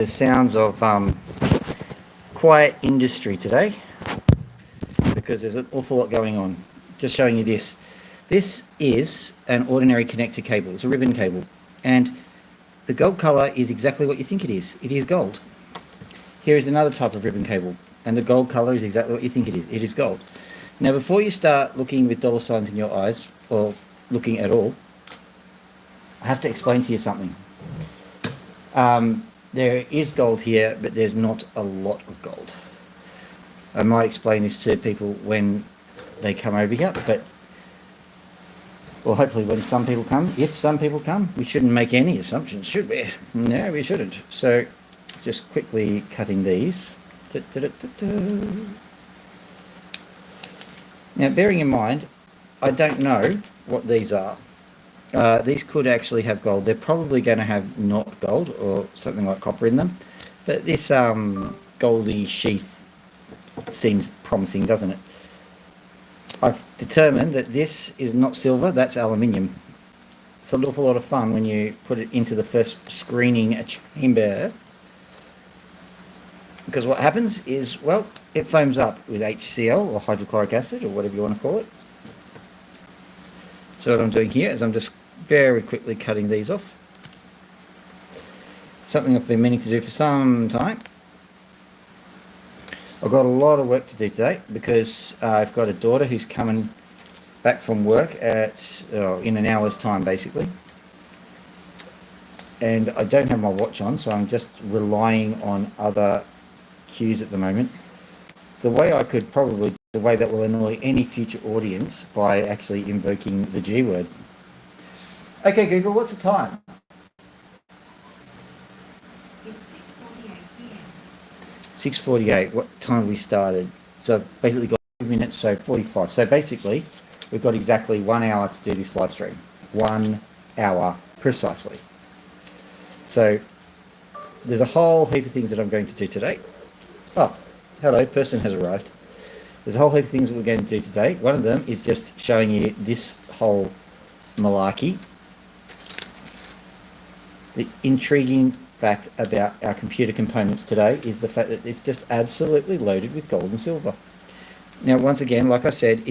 The sounds of quiet industry today because there's an awful lot going on. Just showing you this. This is an ordinary connector cable. It's a ribbon cable. And the gold color is exactly what you think it is. It is gold. Here is another type of ribbon cable. And the gold color is exactly what you think it is. It is gold. Now, before you start looking with dollar signs in your eyes, or looking at all, I have to explain to you something. There is gold here, but there's not a lot of gold. I might explain this to people when they come over here, but, well, hopefully when some people come, if some people come, we shouldn't make any assumptions, should we? No, we shouldn't. So, just quickly cutting these. Now, bearing in mind, I don't know what these are. These could actually have gold. They're probably going to have not gold or something like copper in them. But this goldy sheath seems promising, doesn't it? I've determined that this is not silver, that's aluminium. It's an awful lot of fun when you put it into the first screening chamber. Because what happens is, well, it foams up with HCl or hydrochloric acid or whatever you want to call it. So what I'm doing here is I'm just very quickly cutting these off. Something I've been meaning to do for some time. I've got a lot of work to do today because I've got a daughter who's coming back from work at in an hour's time, basically. And I don't have my watch on, so I'm just relying on other cues at the moment. The way that will annoy any future audience by actually invoking the G word. Okay, Google, what's the time? It's 6:48 p.m. 6:48. What time we started? So I've basically got 2 minutes, so 45. So basically, we've got exactly 1 hour to do this live stream. 1 hour precisely. So there's a whole heap of things that I'm going to do today. Oh, hello, person has arrived. There's a whole heap of things that we're going to do today. One of them is just showing you this whole malarkey. The intriguing fact about our computer components today is the fact that it's just absolutely loaded with gold and silver. Now, once again, like I said,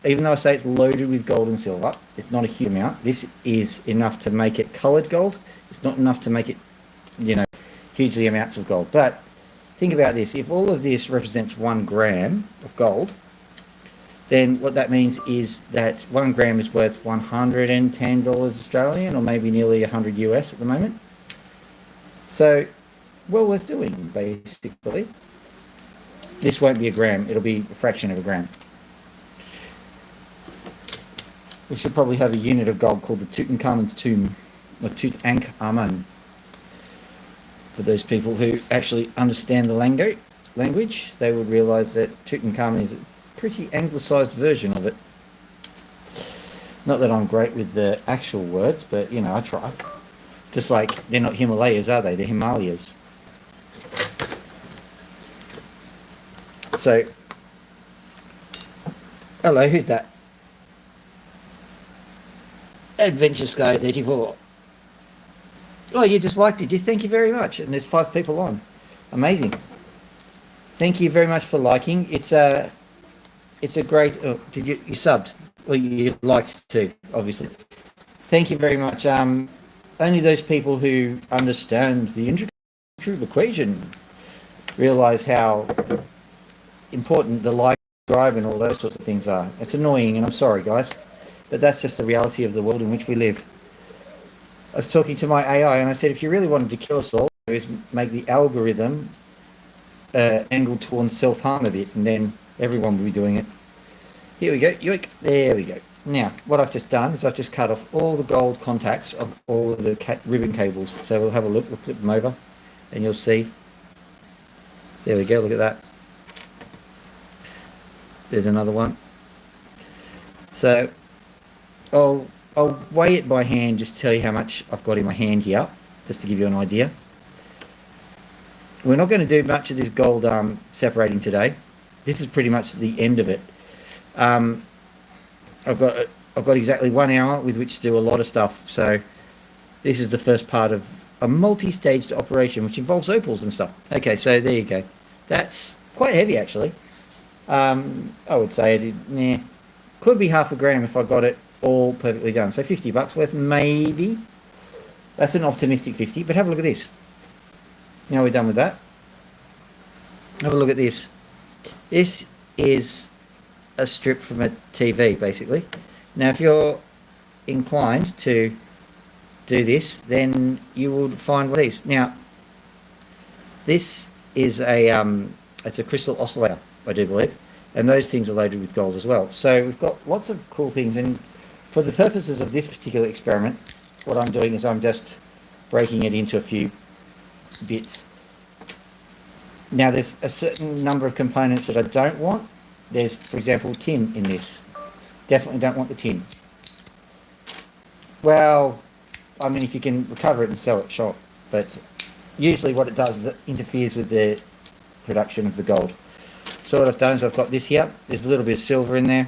even though I say it's loaded with gold and silver, it's not a huge amount. This is enough to make it coloured gold. It's not enough to make it, hugely amounts of gold. But think about this. If all of this represents 1 gram of gold, then what that means is that 1 gram is worth $110 Australian, or maybe nearly 100 US at the moment. So, well worth doing, basically. This won't be a gram. It'll be a fraction of a gram. We should probably have a unit of gold called the Tutankhamun's tomb, or Tutankhamun. For those people who actually understand the language, they would realise that Tutankhamun is a pretty anglicised version of it. Not that I'm great with the actual words, but, I try. Just like they're not Himalayas, are they? They're Himalayas. So, hello, who's that? Adventure Sky 34. Oh, you just liked it. Thank you very much. And there's 5 people on. Amazing. Thank you very much for liking. It's a great. Oh, did you subbed? Well, you liked too, obviously. Thank you very much. Only those people who understand the integral equation realize how important the like, drive, and all those sorts of things are. It's annoying, and I'm sorry, guys, but that's just the reality of the world in which we live. I was talking to my AI and I said, if you really wanted to kill us all, is make the algorithm angled towards self-harm a bit, and then everyone will be doing it. Here we go. Yoink. There we go. Now, what I've just done is I've just cut off all the gold contacts of all of the ribbon cables. So we'll have a look. We'll flip them over and you'll see. There we go. Look at that. There's another one. So I'll weigh it by hand, just tell you how much I've got in my hand here, just to give you an idea. We're not going to do much of this gold separating today. This is pretty much the end of it. I've got exactly 1 hour with which to do a lot of stuff. So this is the first part of a multi-staged operation which involves opals and stuff. Okay, so there you go. That's quite heavy actually. I would say it could be half a gram if I got it all perfectly done. So $50 worth, maybe. That's an optimistic 50, but have a look at this. Now we're done with that. Have a look at this. This is a strip from a TV, basically. Now, if you're inclined to do this, then you will find one of these. Now, this is it's a crystal oscillator, I do believe, and those things are loaded with gold as well. So we've got lots of cool things, and for the purposes of this particular experiment, what I'm doing is I'm just breaking it into a few bits. Now, there's a certain number of components that I don't want. There's, for example, tin in this. Definitely don't want the tin. Well, I mean, if you can recover it and sell it, sure. But usually what it does is it interferes with the production of the gold. So what I've done is I've got this here. There's a little bit of silver in there.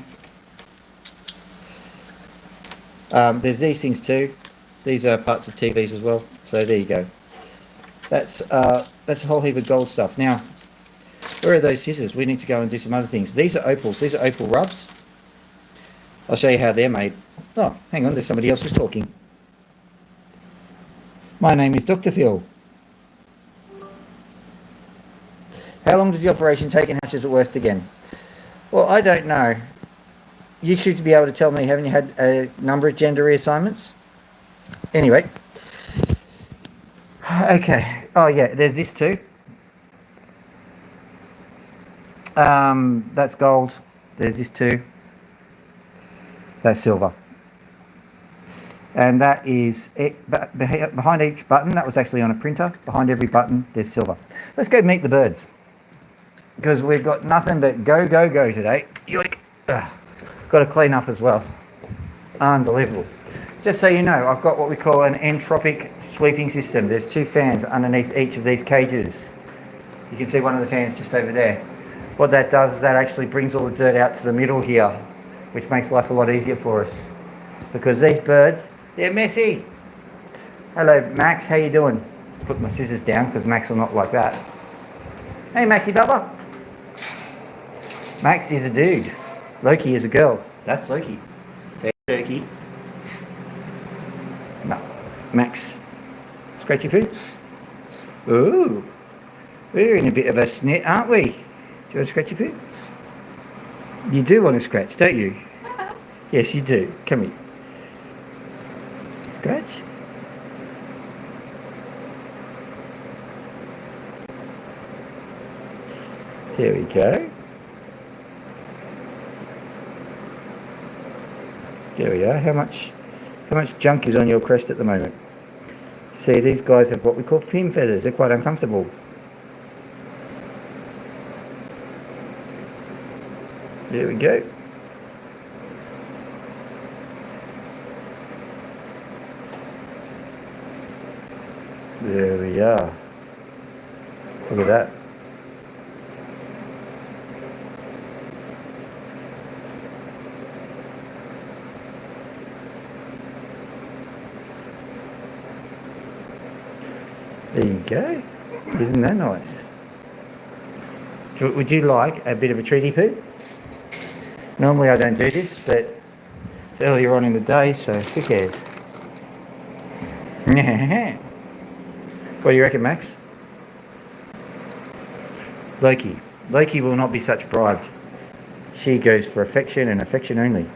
There's these things too. These are parts of TVs as well. So there you go. That's a whole heap of gold stuff. Now, where are those scissors? We need to go and do some other things. These are opals. These are opal rubs. I'll show you how they're made. Oh, hang on. There's somebody else who's talking. My name is Dr. Phil. How long does the operation take and how much is it worth again? Well, I don't know. You should be able to tell me. Haven't you had a number of gender reassignments? Anyway. Okay. Oh, yeah. There's this too. That's gold. There's this too. That's silver. And that is it. Behind each button, that was actually on a printer. Behind every button, there's silver. Let's go meet the birds. Because we've got nothing but go, go, go today. Yoink. Got to clean up as well. Unbelievable. Just so you know, I've got what we call an entropic sweeping system. There's 2 fans underneath each of these cages. You can see one of the fans just over there. What that does is that actually brings all the dirt out to the middle here, which makes life a lot easier for us. Because these birds, they're messy. Hello, Max. How you doing? Put my scissors down because Max will not like that. Hey, Maxie Bubba. Max is a dude. Loki is a girl. That's Loki. Say Loki. No. Max. Scratchy poo? Ooh. We're in a bit of a snit, aren't we? Do you want to scratch your poo? You do want to scratch, don't you? Yes, you do. Come here. Scratch. There we go. There we are. How much junk is on your crest at the moment? See, these guys have what we call fin feathers. They're quite uncomfortable. There we go. There we are. Look at that. There you go. Isn't that nice? Would you like a bit of a treaty poo? Normally I don't do this, but it's earlier on in the day, so who cares? What do you reckon, Max? Loki. Loki will not be such bribed. She goes for affection and affection only.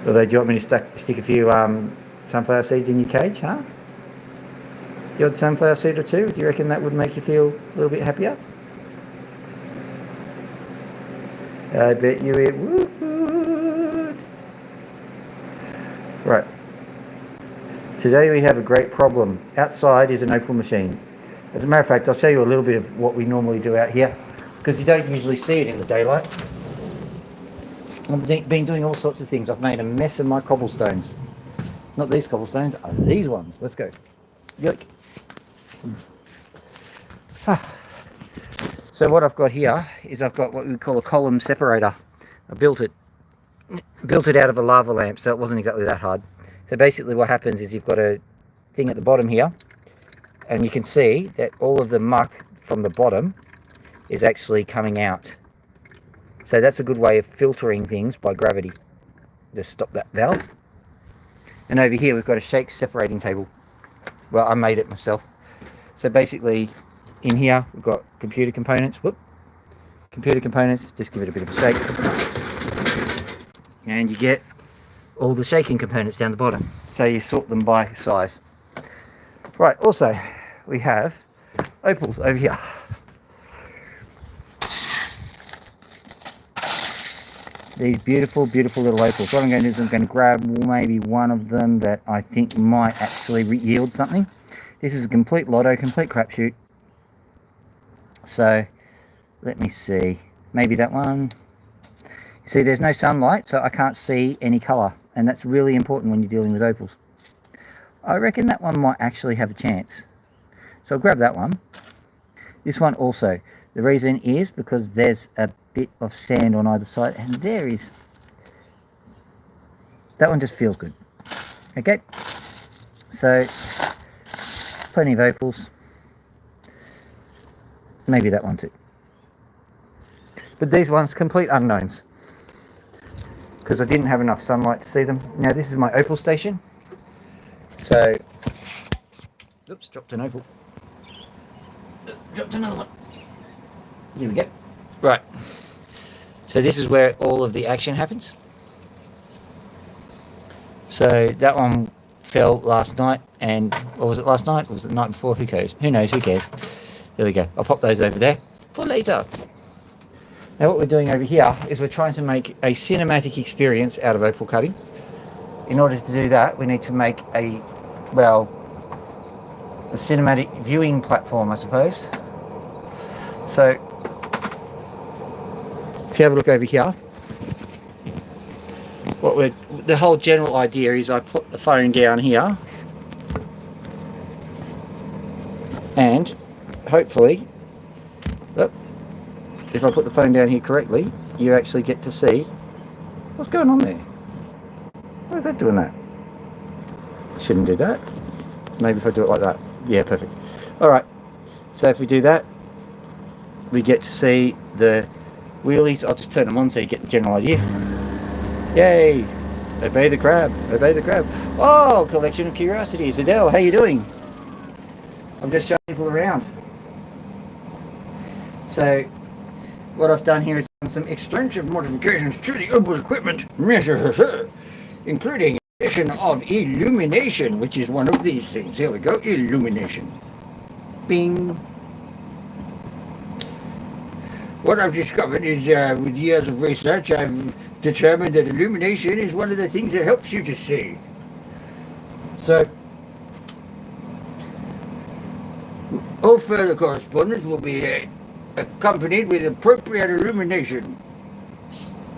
Although, do you want me to stick a few sunflower seeds in your cage, huh? The odd sunflower seed or two? Do you reckon that would make you feel a little bit happier? I bet you it would. Right. Today we have a great problem. Outside is an opal machine. As a matter of fact, I'll show you a little bit of what we normally do out here, because you don't usually see it in the daylight. I've been doing all sorts of things. I've made a mess of my cobblestones. Not these cobblestones, these ones. Let's go. Yoink. So what I've got here is I've got what we call a column separator. I built it built it out of a lava lamp, so it wasn't exactly that hard. So basically what happens is you've got a thing at the bottom here, and you can see that all of the muck from the bottom is actually coming out. So that's a good way of filtering things by gravity. Just stop that valve. And over here we've got a shake separating table. Well, I made it myself. So basically in here we've got computer components. Whoop. Computer components, just give it a bit of a shake. And you get all the shaking components down the bottom. So you sort them by size. Right, also we have Opals over here. These beautiful, beautiful little opals. What I'm going to do is I'm going to grab maybe one of them that I think might actually yield something. This is a complete lotto, complete crapshoot. So let me see. Maybe that one. You see, there's no sunlight, so I can't see any colour. And that's really important when you're dealing with opals. I reckon that one might actually have a chance. So I'll grab that one. This one also. The reason is because there's a bit of sand on either side, and there is, that one just feels good. Okay, so plenty of opals, maybe that one too, but these ones complete unknowns because I didn't have enough sunlight to see them. Now this is my opal station, so oops, dropped an opal, dropped another one. Here we go. Right, so this is where all of the action happens. So that one fell last night, and or was it last night, or was it the night before? Who cares? Who knows? Who cares? There we go. I'll pop those over there for later. Now what we're doing over here is we're trying to make a cinematic experience out of opal cutting. In order to do that, we need to make a cinematic viewing platform, I suppose. So if you have a look over here, the whole general idea is I put the phone down here, and hopefully, if I put the phone down here correctly, you actually get to see what's going on there. Why is that doing that? Shouldn't do that. Maybe if I do it like that. Yeah, perfect. Alright, so if we do that, we get to see the wheelies. I'll just turn them on so you get the general idea. Yay! Obey the crab. Obey the crab. Oh, collection of curiosities. Adele, how you doing? I'm just showing people around. So, what I've done here is done some extensive modifications to the Opal equipment, including addition of illumination, which is one of these things. Here we go, illumination. Bing. What I've discovered is, with years of research, I've determined that illumination is one of the things that helps you to see. So, all further correspondence will be accompanied with appropriate illumination.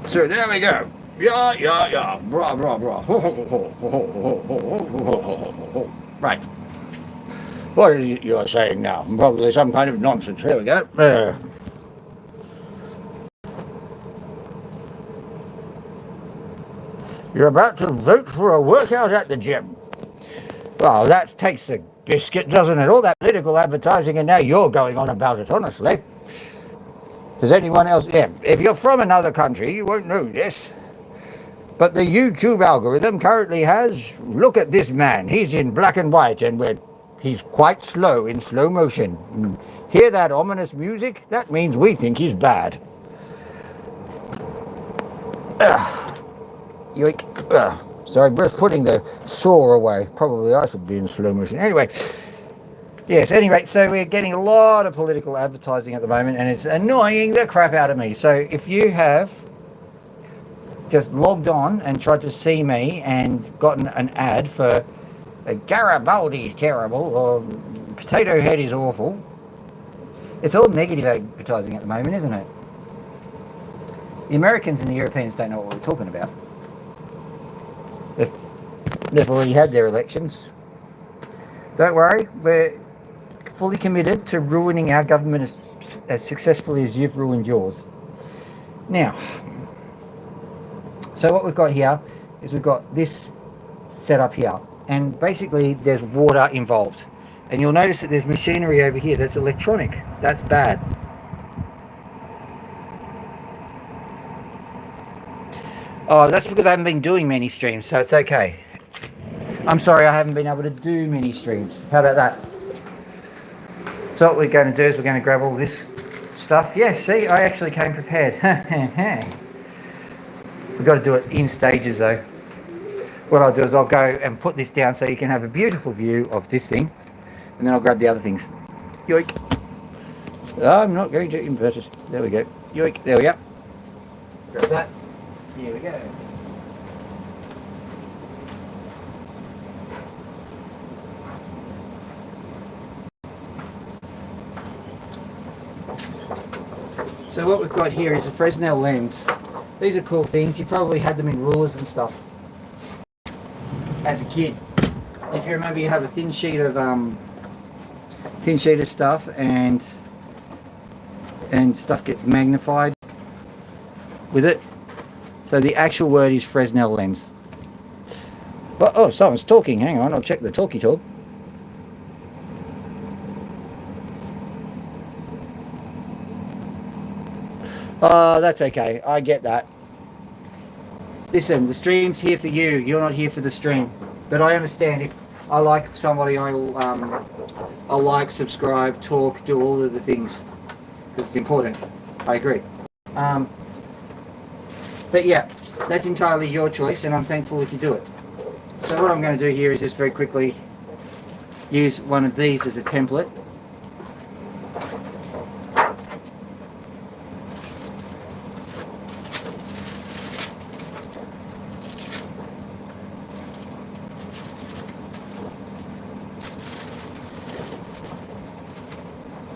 So there we go. Yeah. Blah, blah, blah. Right. What is it you're saying now? Probably some kind of nonsense. Here we go. You're about to vote for a workout at the gym. Well, that takes the biscuit, doesn't it? All that political advertising, and now you're going on about it, honestly. Does anyone else? Yeah, if you're from another country, you won't know this. But the YouTube algorithm currently has, look at this man. He's in black and white, and he's quite slow, in slow motion. Hear that ominous music? That means we think he's bad. Yoink. Sorry, just putting the saw away. Probably I should be in slow motion. Anyway, yes, so we're getting a lot of political advertising at the moment, and it's annoying the crap out of me. So if you have just logged on and tried to see me and gotten an ad for Garibaldi's terrible, or Potato Head is awful, it's all negative advertising at the moment, isn't it? The Americans and the Europeans don't know what we're talking about. They've already had their elections. Don't worry, we're fully committed to ruining our government as successfully as you've ruined yours. Now, So what we've got here is we've got this set up here, and basically there's water involved, and you'll notice that there's machinery over here that's electronic. That's bad. Oh, that's because I haven't been doing many streams, so it's okay. I'm sorry I haven't been able to do many streams. How about that? So what we're going to do is we're going to grab all this stuff. Yeah, see, I actually came prepared. We've got to do it in stages though. What I'll do is I'll go and put this down so you can have a beautiful view of this thing, and then I'll grab the other things. Yoink. I'm not going to invert it. There we go. Yoink. There we go. Grab that. Here we go. So what we've got here is a Fresnel lens. These are cool things. You probably had them in rulers and stuff as a kid. If you remember, you have a thin sheet of stuff, and stuff gets magnified with it. So the actual word is Fresnel lens. But, oh, someone's talking. Hang on, I'll check the talkie talk. Oh, that's okay. I get that. Listen, the stream's here for you. You're not here for the stream. But I understand if I like somebody, I'll like, subscribe, talk, do all of the things because it's important. I agree. But yeah, that's entirely your choice, and I'm thankful if you do it. So what I'm going to do here is just very quickly use one of these as a template.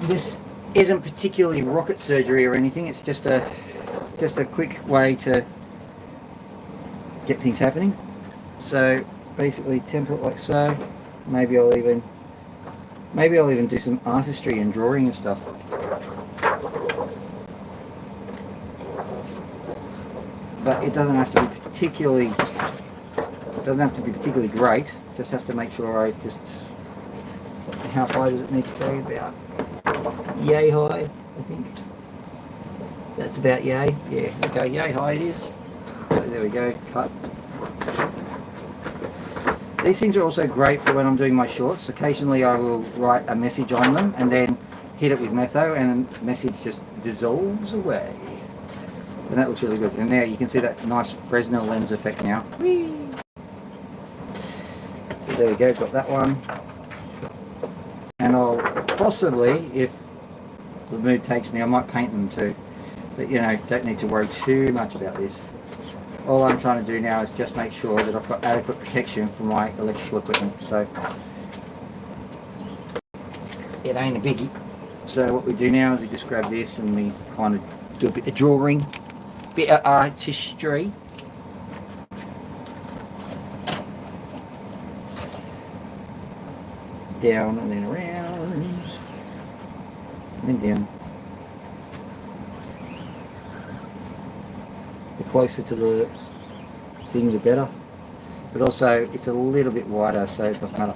This isn't particularly rocket surgery or anything. It's just a quick way to get things happening. So basically, template like so. Maybe I'll even do some artistry and drawing and stuff. But it doesn't have to be particularly great. Just have to make sure I just, how high does it need to go? About yay high, I think. That's about yay. Yeah, okay, yay high it is. So there we go, cut. These things are also great for when I'm doing my shorts. Occasionally I will write a message on them and then hit it with metho, and the message just dissolves away. And that looks really good. And now you can see that nice Fresnel lens effect now. Whee! So there we go, got that one. And I'll possibly, if the mood takes me, I might paint them too. But you know, don't need to worry too much about this. All I'm trying to do now is just make sure that I've got adequate protection for my electrical equipment. So it ain't a biggie. So what we do now is we just grab this and we kind of do a bit of drawing, bit of artistry. Down and then around, and then down. The closer to the thing, the better. But also, it's a little bit wider, so it doesn't matter.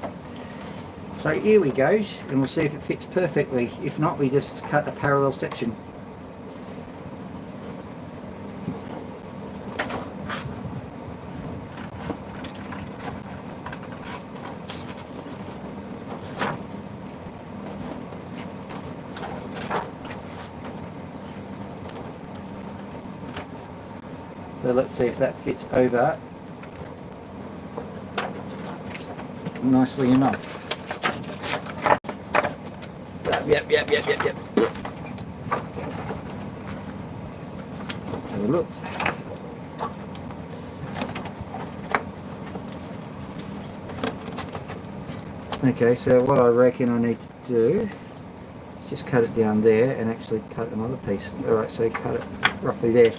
So here we go, and we'll see if it fits perfectly. If not, we just cut a parallel section. So let's see if that fits over nicely enough. Yep. Have a look. Okay, so what I reckon I need to do is just cut it down there and actually cut another piece. Alright, so cut it roughly there.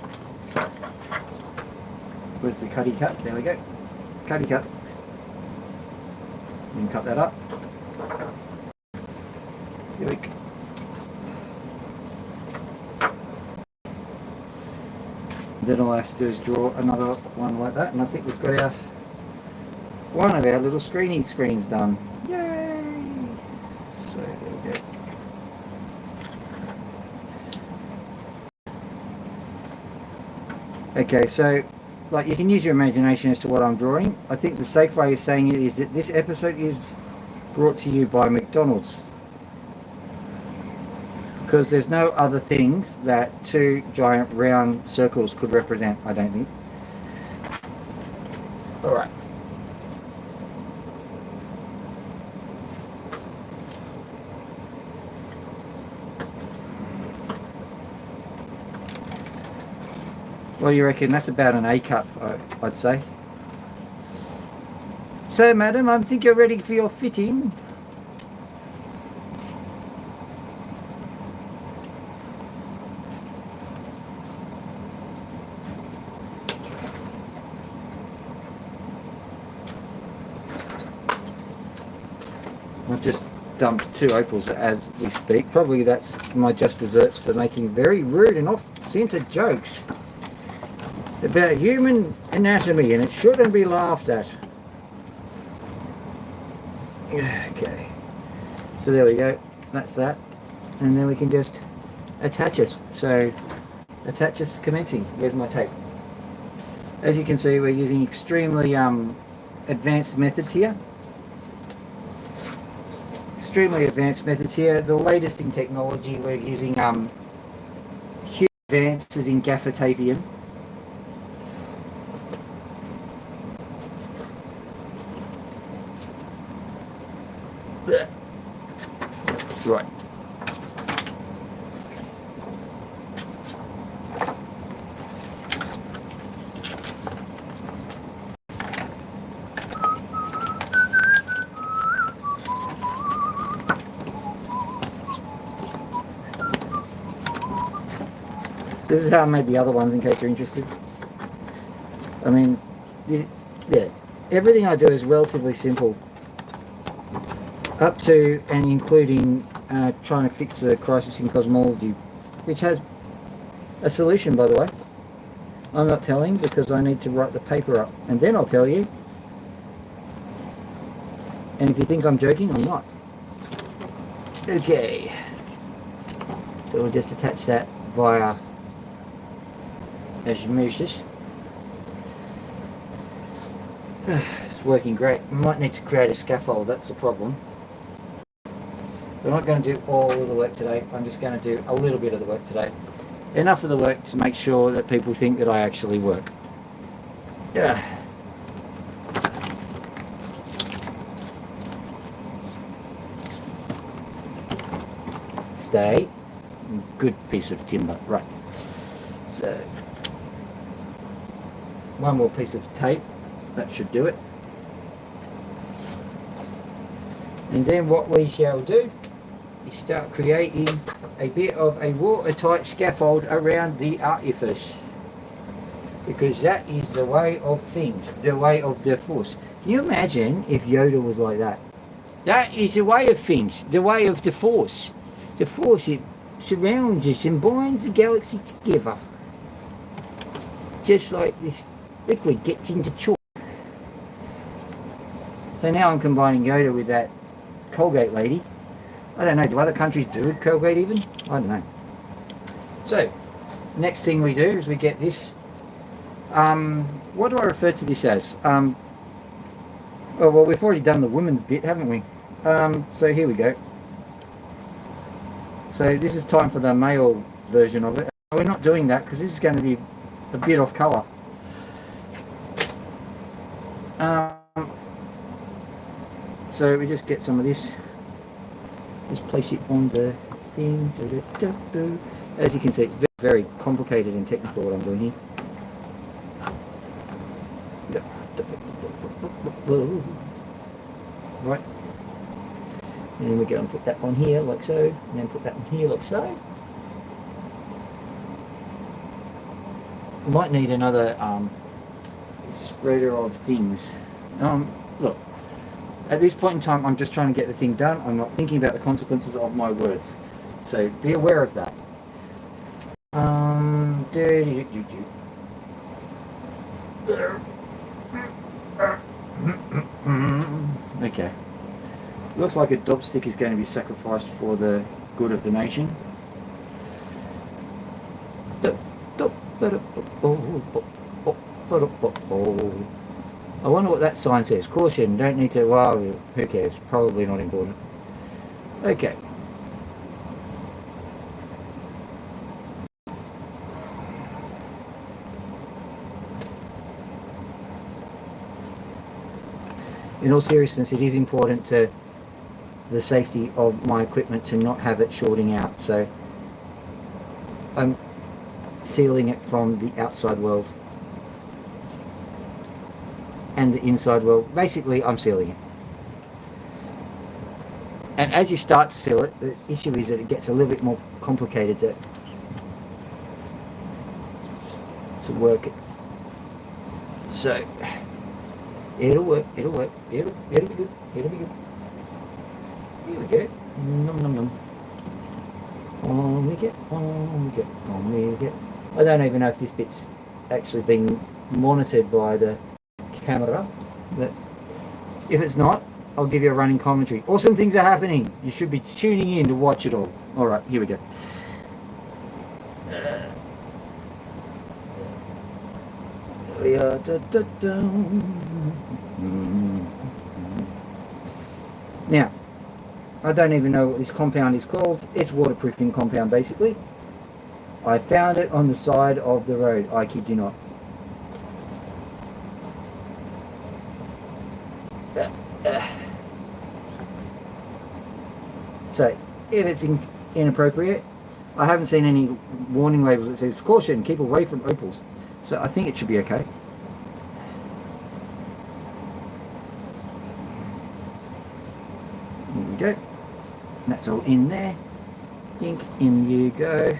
Where's the cutty cut? There we go. Cutty cut. And cut that up. Then all I have to do is draw another one like that, and I think we've got our one of our little screens done. Yay! So there we go. Okay, so like you can use your imagination as to what I'm drawing. I think the safe way of saying it is that this episode is brought to you by McDonald's, because there's no other things that two giant round circles could represent, I don't think. Alright. What do you reckon? That's about an A cup, I'd say. So, madam, I think you're ready for your fitting. I've just dumped 2 opals as we speak. Probably that's my just desserts for making very rude and off-centre jokes about human anatomy, and it shouldn't be laughed at. Okay, so there we go, that's that, and then we can just attach it. So attach is commencing. Where's my tape? As you can see, we're using extremely advanced methods here. Extremely advanced methods here. The latest in technology, we're using huge advances in gaffer tapium. Right. This is how I made the other ones, in case you're interested. I mean, yeah, everything I do is relatively simple, up to and including trying to fix the crisis in cosmology, which has a solution, by the way. I'm not telling because I need to write the paper up, and then I'll tell you. And if you think I'm joking, I'm not. Okay, so we'll just attach that via osmosis. It's working great. We might need to create a scaffold, that's the problem. We're not going to do all of the work today. I'm just going to do a little bit of the work today. Enough of the work to make sure that people think that I actually work. Yeah. Stay. Good piece of timber. Right. So, one more piece of tape. That should do it. And then what we shall do is start creating a bit of a watertight scaffold around the artifice, because that is the way of things, the way of the force. Can you imagine if Yoda was like that? That is the way of things, the way of the force. The force, it surrounds us and binds the galaxy together, just like this liquid gets into chalk. So now I'm combining Yoda with that Colgate lady. I don't know, do other countries do Colgate even? I don't know. So, next thing we do is we get this. What do I refer to this as? Oh, well, we've already done the women's bit, haven't we? So here we go. So this is time for the male version of it. We're not doing that because this is going to be a bit off colour. So we just get some of this. Just place it on the thing. As you can see, it's very, very complicated and technical what I'm doing here. Right. And then we go and put that on here like so, and then put that on here like so. We might need another spreader of things. Look. At this point in time, I'm just trying to get the thing done. I'm not thinking about the consequences of my words. So be aware of that. Okay. Looks like a dubstick is going to be sacrificed for the good of the nation. I wonder what that sign says. Caution, don't need to... Well, who cares? Probably not important. Okay. In all seriousness, it is important to the safety of my equipment to not have it shorting out, so I'm sealing it from the outside world and the inside world. Basically, I'm sealing it. And as you start to seal it, the issue is that it gets a little bit more complicated to work it. So it'll work, it'll be good, it'll be good. Here we go. Num num num. On we get, on we get, on we get. I don't even know if this bit's actually being monitored by the camera, but if it's not, I'll give you a running commentary. Awesome things are happening. You should be tuning in to watch it all. Alright, here we go. We are Now, I don't even know what this compound is called. It's waterproofing compound, basically. I found it on the side of the road. I kid you not. So, if it's inappropriate, I haven't seen any warning labels that says, caution, keep away from opals. So I think it should be okay. There we go. That's all in there. Dink, in you go.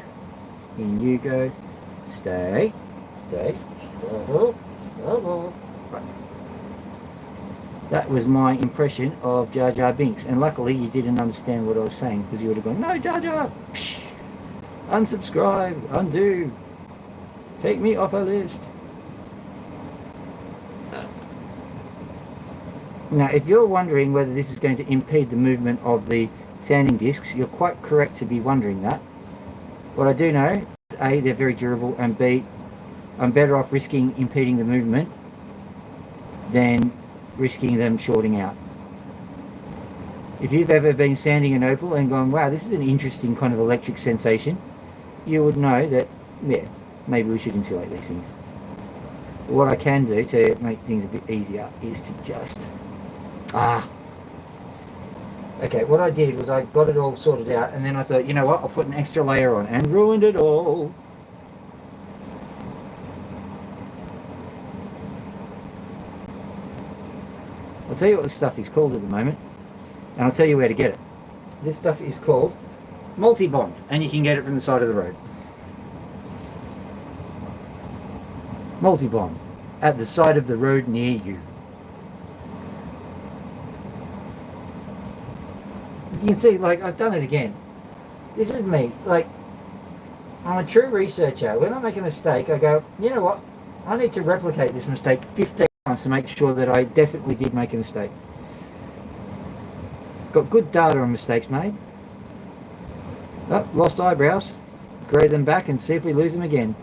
In you go. Stay. Stay. Stay. Right. That was my impression of Jar Jar Binks. And luckily you didn't understand what I was saying, because you would have gone, no, Jar Jar! Psh, unsubscribe, undo, take me off a list. Now, if you're wondering whether this is going to impede the movement of the sanding discs, you're quite correct to be wondering that. What I do know, A, they're very durable, and B, I'm better off risking impeding the movement than risking them shorting out. If you've ever been sanding an opal and gone, wow, this is an interesting kind of electric sensation, you would know that, yeah, maybe we should insulate these things. But what I can do to make things a bit easier is to just... Okay, what I did was I got it all sorted out, and then I thought, you know what, I'll put an extra layer on, and ruined it all. I'll tell you what this stuff is called at the moment, and I'll tell you where to get it. This stuff is called multi-bond, and you can get it from the side of the road. Multi-bond, at the side of the road near you. You can see, like, I've done it again. This is me. Like, I'm a true researcher. When I make a mistake, I go, you know what? I need to replicate this mistake 15 times to make sure that I definitely did make a mistake. Got good data on mistakes made. Oh, lost eyebrows. Grade them back and see if we lose them again.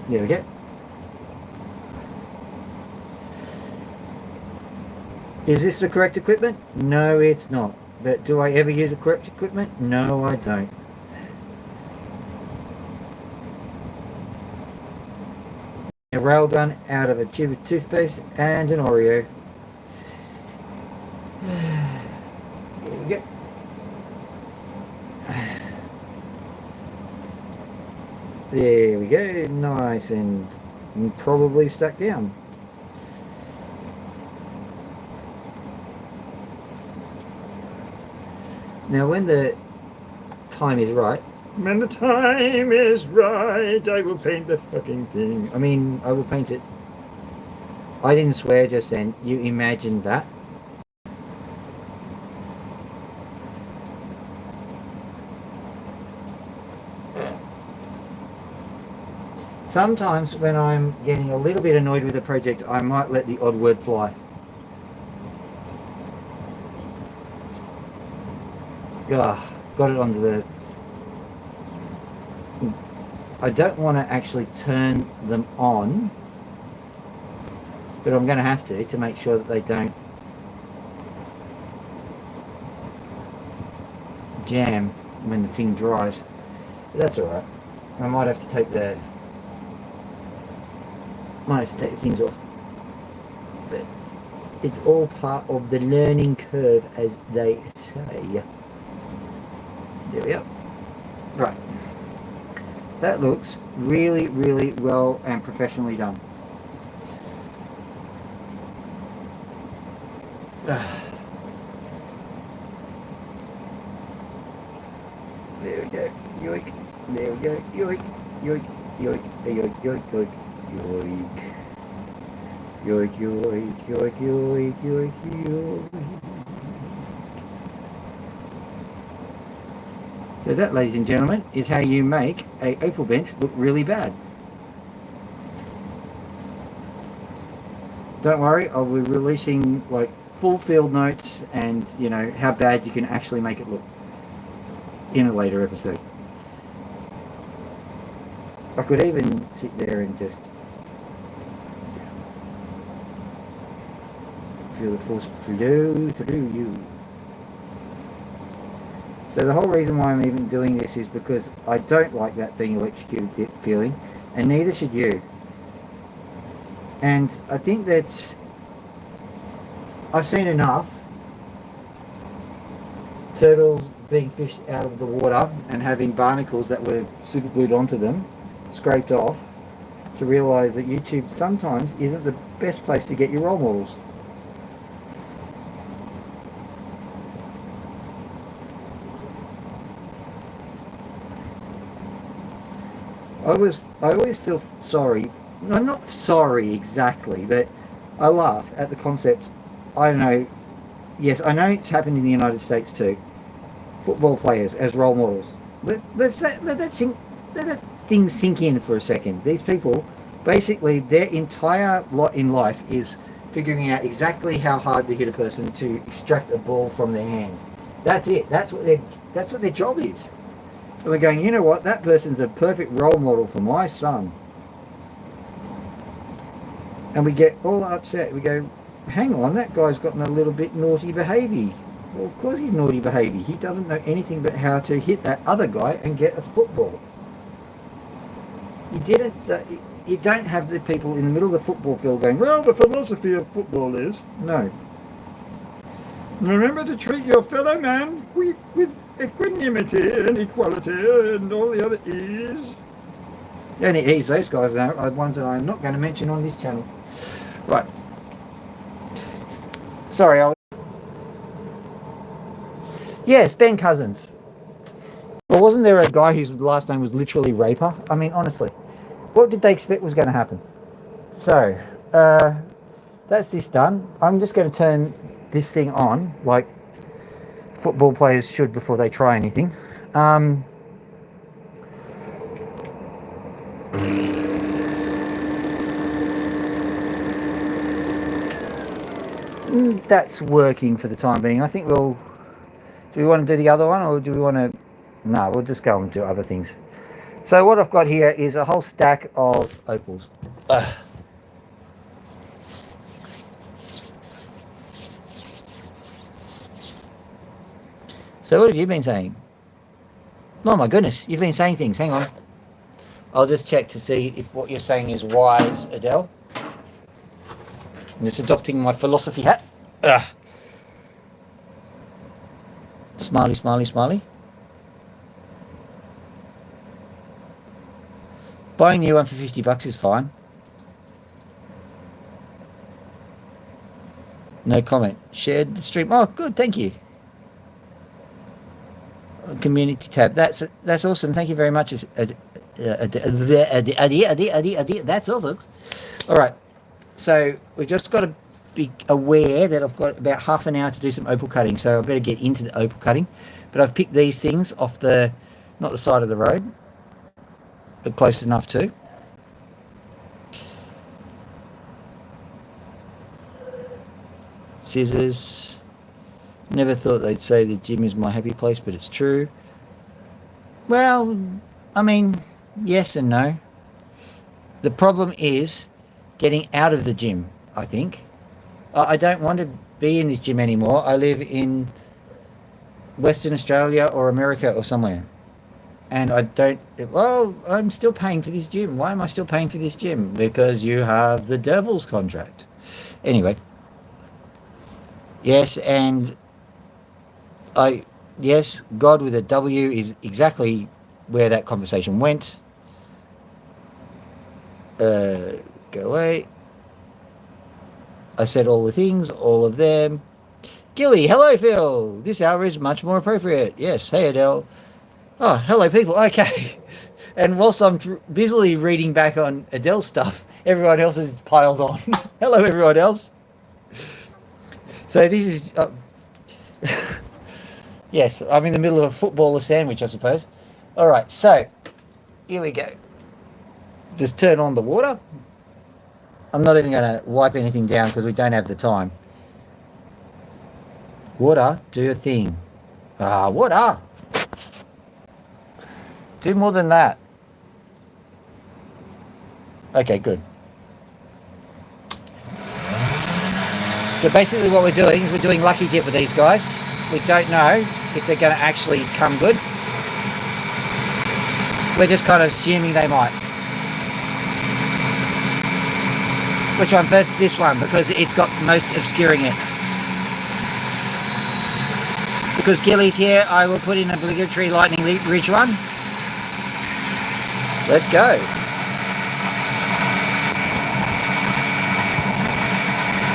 There we go. Is this the correct equipment? No, it's not. But do I ever use the correct equipment? No, I don't. A railgun out of a tube of toothpaste and an Oreo. There we go. There we go. Nice and probably stuck down. Now when the time is right, I will paint the fucking thing. I mean, I will paint it. I didn't swear just then. You imagined that. Sometimes when I'm getting a little bit annoyed with a project, I might let the odd word fly. Ah, got it onto the... I don't want to actually turn them on, but I'm going to have to make sure that they don't jam when the thing dries. But that's alright. I might have to take the things off. But it's all part of the learning curve, as they say. There we go. Right. That looks really, really well and professionally done. There we go. Yoink. There we go. Yoink. Yoink. Yoink. Yoink. Yoink. Yoink. Yoink. Yoink. Yoink. Yoink. Yoink. Yoink. Yoink. So that, ladies and gentlemen, is how you make a Opal bench look really bad. Don't worry, I'll be releasing like full field notes and, you know, how bad you can actually make it look in a later episode. I could even sit there and just feel the force flow through you. So the whole reason why I'm even doing this is because I don't like that being electrocuted feeling, and neither should you. And I think that I've seen enough turtles being fished out of the water and having barnacles that were super glued onto them scraped off to realise that YouTube sometimes isn't the best place to get your role models. I always feel sorry. No, not sorry exactly, but I laugh at the concept. I don't know. Yes, I know it's happened in the United States too. Football players as role models. Let that thing sink in for a second. These people, basically, their entire lot in life is figuring out exactly how hard to hit a person to extract a ball from their hand. That's it. That's what their job is. And we're going, you know what, that person's a perfect role model for my son. And we get all upset. We go, hang on, that guy's gotten a little bit naughty behaviour. Well, of course he's naughty behaviour. He doesn't know anything but how to hit that other guy and get a football. You don't have the people in the middle of the football field going, well, the philosophy of football is... No. Remember to treat your fellow man with equanimity and equality and all the other E's. The only E's those guys are ones that I'm not going to mention on this channel. Right. Sorry, Yes, Ben Cousins. Well, wasn't there a guy whose last name was literally Raper? I mean, honestly, what did they expect was going to happen? So, that's this done. I'm just going to turn this thing on like football players should before they try anything. That's working for the time being. I think do we want to do the other one, or do we want to... No, we'll just go and do other things. So what I've got here is a whole stack of opals. So what have you been saying? Oh my goodness, you've been saying things. Hang on. I'll just check to see if what you're saying is wise, Adele. I'm just adopting my philosophy hat. Smiley, smiley, smiley. Buying a new one for $50 is fine. No comment. Shared the stream. Oh, good. Thank you. Community tab. That's awesome. Thank you very much. That's all, folks. All right. So we've just got to be aware that I've got about half an hour to do some opal cutting. So I better get into the opal cutting. But I've picked these things off not the side of the road, but close enough to. Scissors. Never thought they'd say the gym is my happy place, but it's true. Well, I mean, yes and no. The problem is getting out of the gym, I think. I don't want to be in this gym anymore. I live in Western Australia or America or somewhere. And I don't, well, I'm still paying for this gym. Why am I still paying for this gym? Because you have the devil's contract. Anyway. Yes, and yes, God with a W is exactly where that conversation went. Go away. I said all the things, all of them. Gilly, hello, Phil. This hour is much more appropriate. Yes, hey, Adele. Oh, hello, people. Okay. And whilst I'm busily reading back on Adele's stuff, everyone else has piled on. Hello, everyone else. So this is... yes, I'm in the middle of a footballer sandwich, I suppose. All right, so here we go. Just turn on the water. I'm not even going to wipe anything down because we don't have the time. Water, do your thing. Water. Do more than that. Okay, good. So basically what we're doing is we're doing lucky dip with these guys. We don't know if they're going to actually come good. We're just kind of assuming they might. Which one first? This one, because it's got most obscuring it. Because Gilly's here, I will put in an obligatory lightning ridge one. Let's go.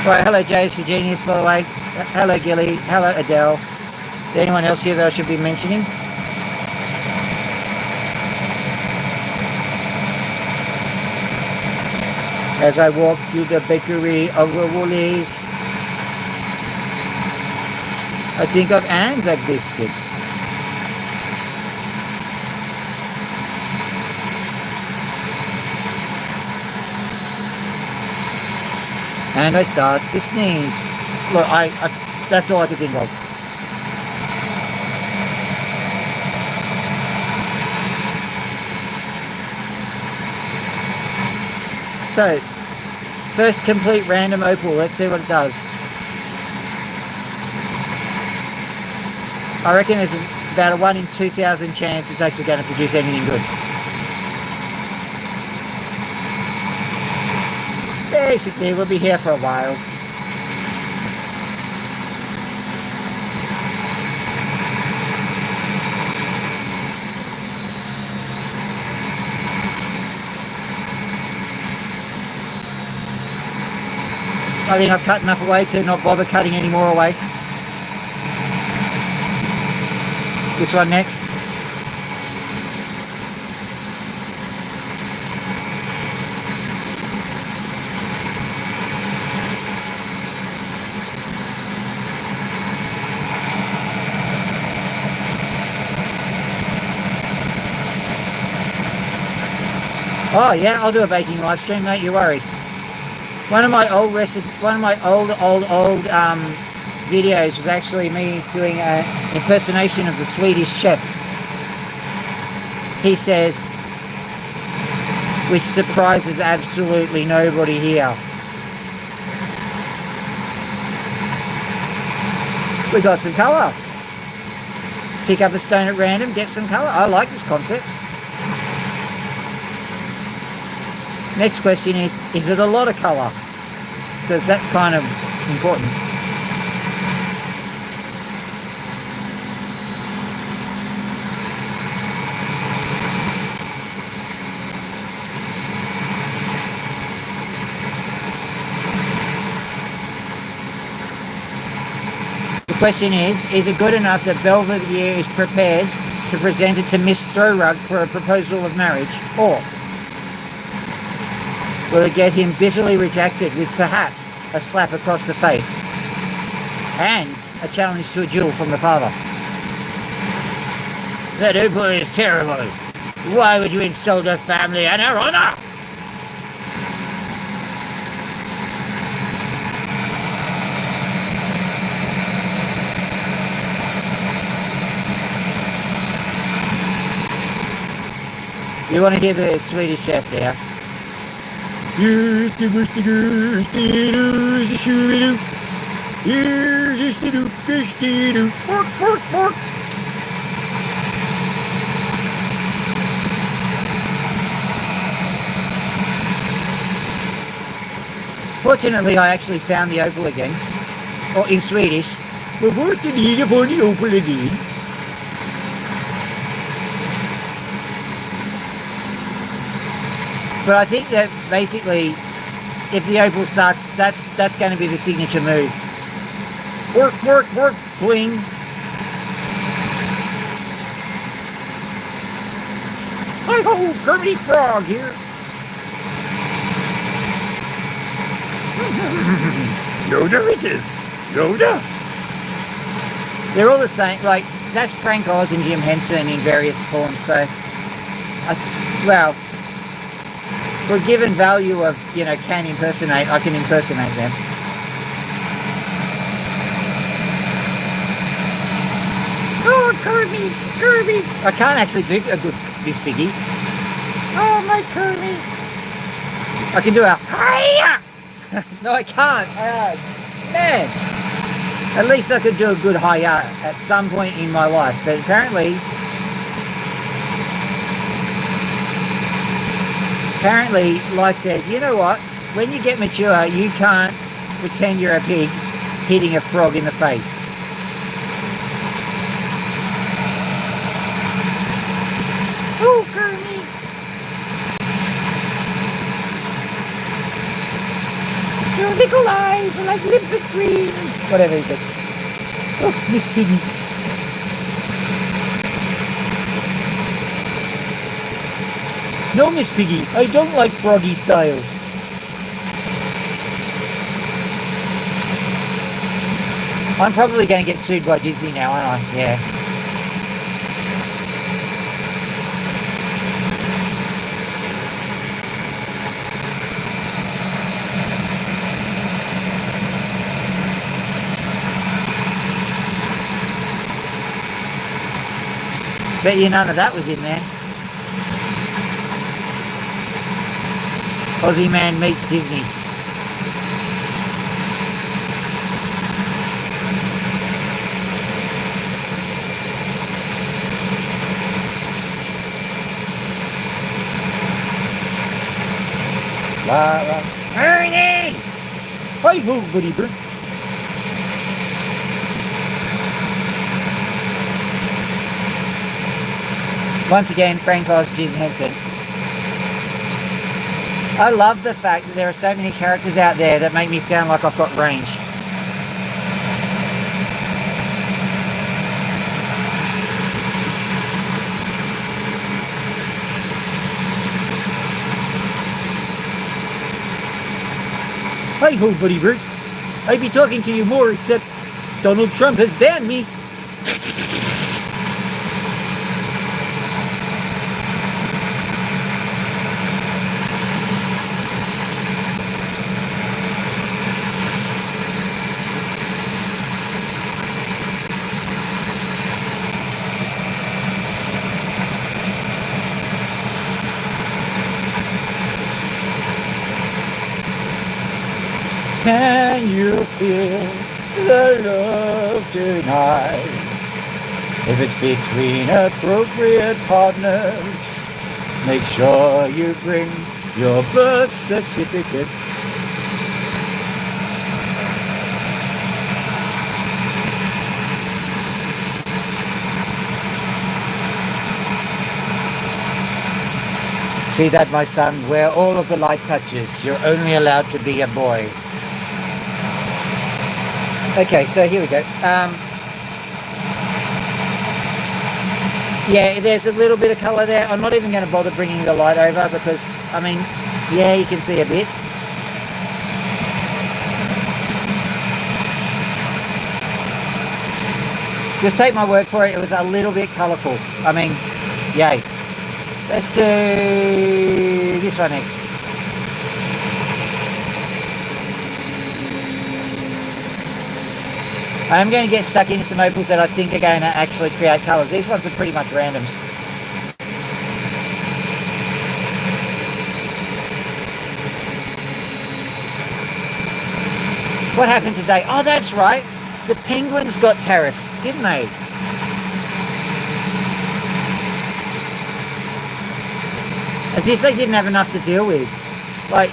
Right, hello James for Genius, by the way. Hello Gilly, hello Adele. Is there anyone else here that I should be mentioning? As I walk through the bakery of the Woolies, I think of Anzac biscuits. And I start to sneeze. Look, that's all I could think of. So, first complete random opal. Let's see what it does. I reckon there's about a 1 in 2,000 chance it's actually going to produce anything good. Basically, we'll be here for a while. I think I've cut enough away to not bother cutting any more away. This one next. Oh yeah, I'll do a baking live stream, don't you worry. One of my old videos was actually me doing an impersonation of the Swedish chef. He says, which surprises absolutely nobody here. We got some colour. Pick up a stone at random, get some colour. I like this concept. Next question is it a lot of colour? Because that's kind of important. The question is it good enough that Belvedere is prepared to present it to Miss Throwrug for a proposal of marriage? Or will it get him bitterly rejected with perhaps a slap across the face and a challenge to a duel from the father? That Opal is terrible. Why would you insult her family and her honour? You want to hear the Swedish chef there? Fortunately, I actually found the opal again, or in Swedish. But what did he for the opal again? But I think that basically, if the opal sucks, that's going to be the signature move. Work, fling. Hi-ho, Kermit Frog here. Yoda it is. Yoda. They're all the same. Like, that's Frank Oz and Jim Henson in various forms. So, well, for a given value of, can impersonate, I can impersonate them. Oh, Kirby. I can't actually do a good Miss Piggy. Oh, my Kirby. I can do a hiya. No, I can't. Man, at least I could do a good hiya at some point in my life. But apparently, life says, you know what? When you get mature, you can't pretend you're a pig hitting a frog in the face. Oh, Kermit. Your little eyes are like limpid green. Whatever he said. Oh, Miss Piggy. No, Miss Piggy, I don't like froggy style. I'm probably going to get sued by Disney now, aren't I? Yeah. Bet you none of that was in there. Aussie man meets Disney. Ernie! Hi-ho, buddy bird. Once again, Frank Oz, Jim Henson. I love the fact that there are so many characters out there that make me sound like I've got range. Hi-ho, buddy bird. I'd be talking to you more, except Donald Trump has banned me. Can you feel the love tonight? If it's between appropriate partners, make sure you bring your birth certificate. See that, my son? Where all of the light touches, you're only allowed to be a boy. Okay, so here we go. Yeah, there's a little bit of colour there. I'm not even going to bother bringing the light over because, I mean, yeah, you can see a bit. Just take my word for it, it was a little bit colourful. I mean, yay. Let's do this one next. I'm going to get stuck into some opals that I think are going to actually create colours. These ones are pretty much randoms. What happened today? Oh, that's right. The Penguins got tariffs, didn't they? As if they didn't have enough to deal with. Like,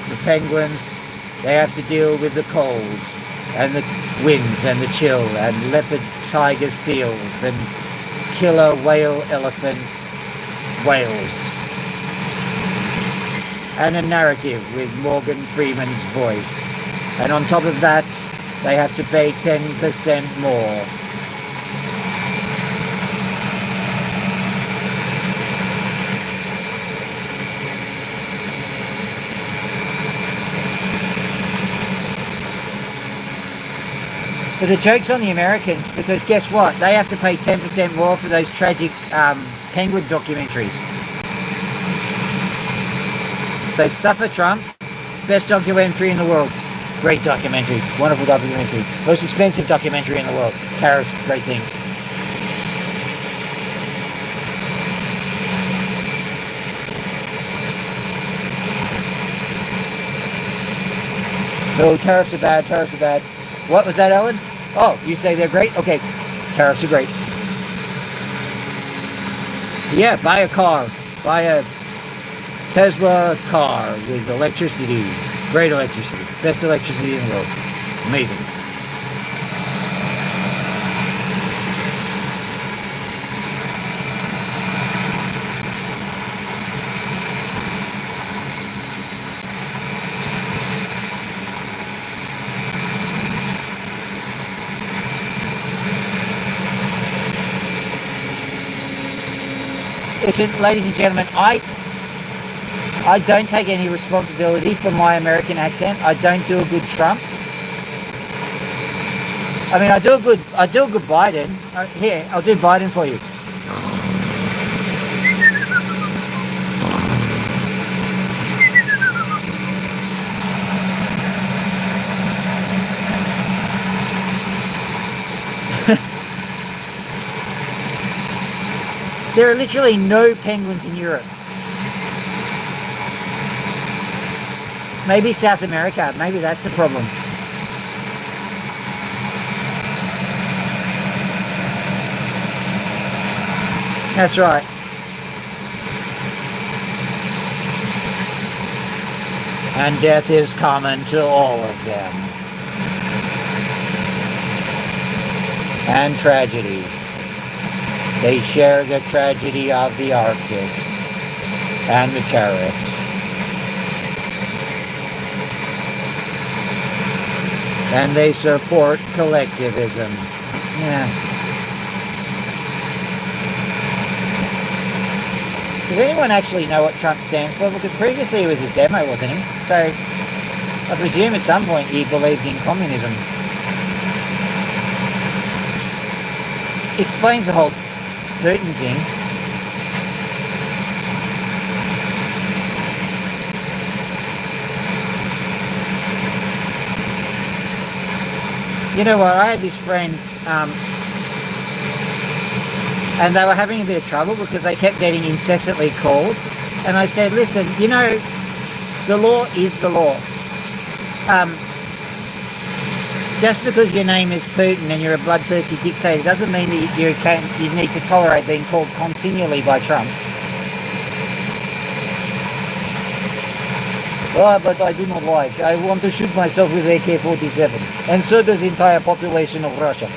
the Penguins, they have to deal with the cold and the winds and the chill and leopard, tiger, seals and killer whale, elephant, whales. And a narrative with Morgan Freeman's voice. And on top of that, they have to pay 10% more. But the joke's on the Americans, because guess what? They have to pay 10% more for those tragic penguin documentaries. So suffer Trump, best documentary in the world. Great documentary, wonderful documentary. Most expensive documentary in the world. Tariffs, great things. No, tariffs are bad, tariffs are bad. What was that, Ellen? Oh, you say they're great? Okay, tariffs are great. Yeah, buy a car. Buy a Tesla car with electricity. Great electricity. Best electricity in the world. Amazing. Listen, ladies and gentlemen, I don't take any responsibility for my American accent. I don't do a good Trump. I mean, I do a good Biden. Here, I'll do Biden for you. There are literally no penguins in Europe. Maybe South America. Maybe that's the problem. That's right. And death is common to all of them. And tragedy. They share the tragedy of the Arctic and the tariffs. And they support collectivism. Yeah. Does anyone actually know what Trump stands for? Because previously he was a demo, wasn't he? So I presume at some point he believed in communism. Explains the whole Putin thing. You know what, I had this friend, and they were having a bit of trouble because they kept getting incessantly called. And I said, listen, you know, the law is the law. Just because your name is Putin and you're a bloodthirsty dictator doesn't mean that you need to tolerate being called continually by Trump. Oh, but I do not like. I want to shoot myself with AK-47. And so does the entire population of Russia.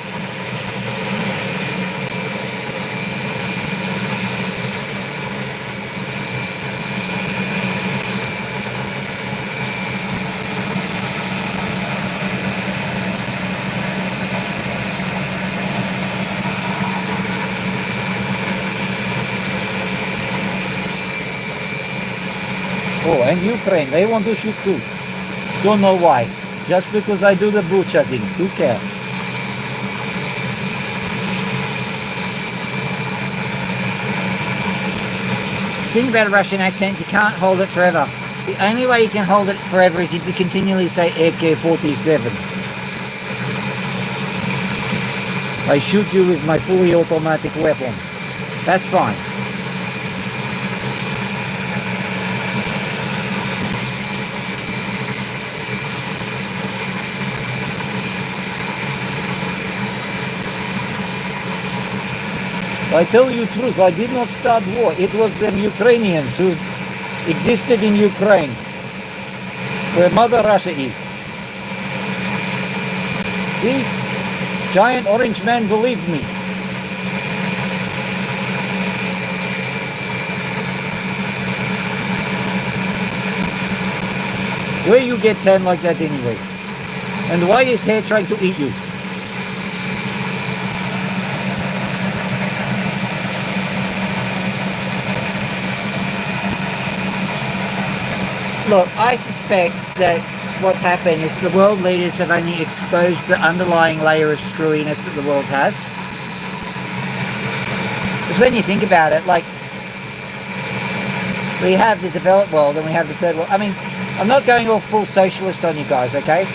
Oh, and Ukraine, they want to shoot too. Don't know why. Just because I do the butcher thing. Who cares? The thing about a Russian accent, you can't hold it forever. The only way you can hold it forever is if you continually say AK-47. I shoot you with my fully automatic weapon. That's fine. I tell you the truth, I did not start war. It was them Ukrainians who existed in Ukraine, where Mother Russia is. See? Giant orange man believed me. Where you get tan like that anyway? And why is hair trying to eat you? Look, I suspect that what's happened is the world leaders have only exposed the underlying layer of screwiness that the world has. Because when you think about it, like, we have the developed world and we have the third world. I mean, I'm not going all full socialist on you guys, okay?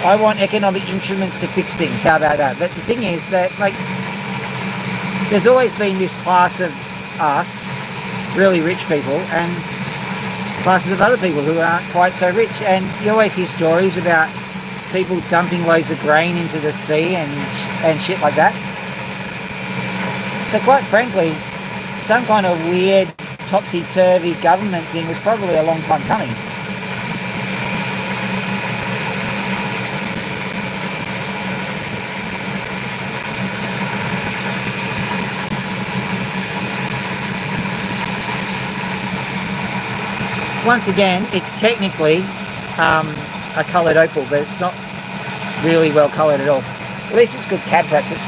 I want economic instruments to fix things. How about that? But the thing is that, like, there's always been this class of us, really rich people, and classes of other people who aren't quite so rich. And you always hear stories about people dumping loads of grain into the sea and shit like that. So quite frankly, some kind of weird topsy-turvy government thing was probably a long time coming. Once again, it's technically a coloured opal, but it's not really well coloured at all. At least it's good CAD practice.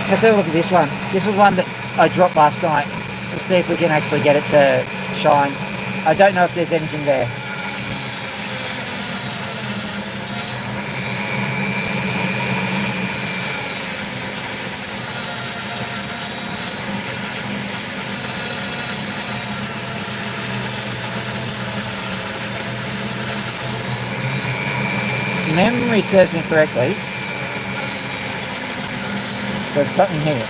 Let's have a look at this one. This was one that I dropped last night. Let's see if we can actually get it to shine. I don't know if there's anything there. Memory serves me correctly. There's something here.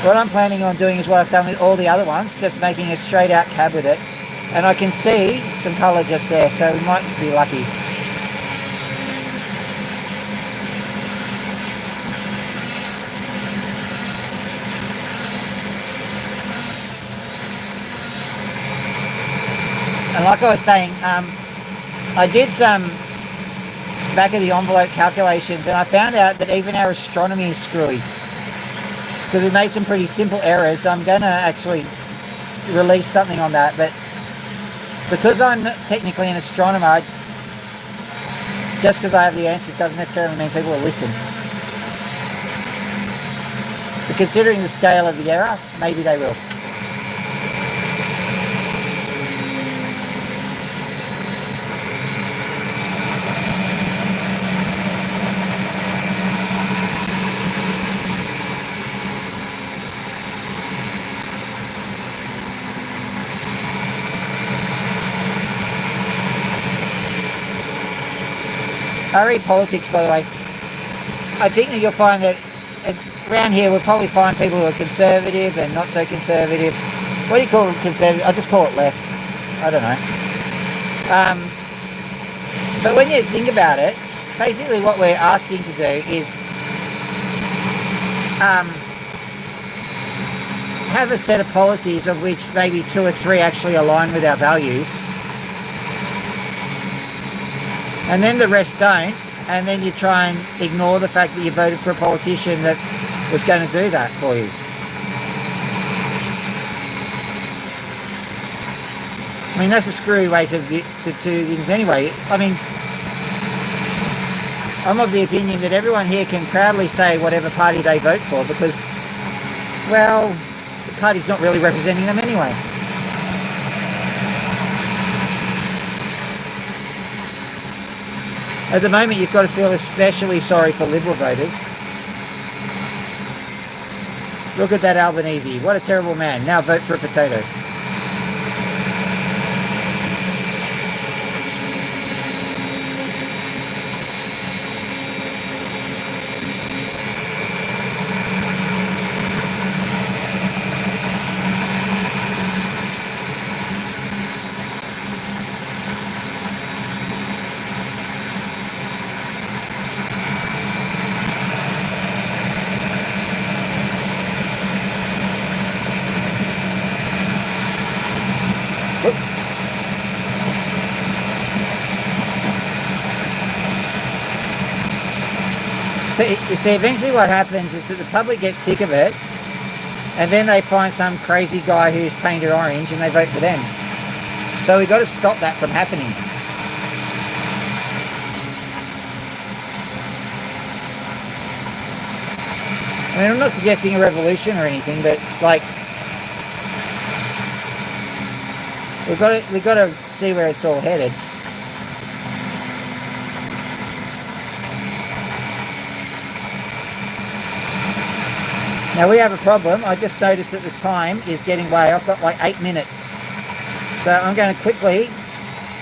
What I'm planning on doing is what I've done with all the other ones, just making a straight out cab with it. And I can see some colour just there, so we might be lucky. And like I was saying, I did some back of the envelope calculations and I found out that even our astronomy is screwy. Because we made some pretty simple errors. I'm going to actually release something on that, but because I'm not technically an astronomer, just because I have the answers doesn't necessarily mean people will listen. But considering the scale of the error, maybe they will. I read politics, by the way. I think that you'll find that around here we'll probably find people who are conservative and not so conservative. What do you call conservative? I just call it left. I don't know. But when you think about it, basically what we're asking to do is have a set of policies of which maybe 2 or 3 actually align with our values. And then the rest don't, and then you try and ignore the fact that you voted for a politician that was going to do that for you. I mean, that's a screwy way to do things anyway. I mean, I'm of the opinion that everyone here can proudly say whatever party they vote for because, well, the party's not really representing them anyway. At the moment, you've got to feel especially sorry for Liberal voters. Look at that Albanese. What a terrible man. Now vote for a potato. You see, eventually what happens is that the public gets sick of it, and then they find some crazy guy who's painted orange and they vote for them. So we've got to stop that from happening. I mean, I'm not suggesting a revolution or anything, but like, we've got to see where it's all headed. Now we have a problem. I just noticed that the time is getting way. I've got like 8 minutes. So I'm going to quickly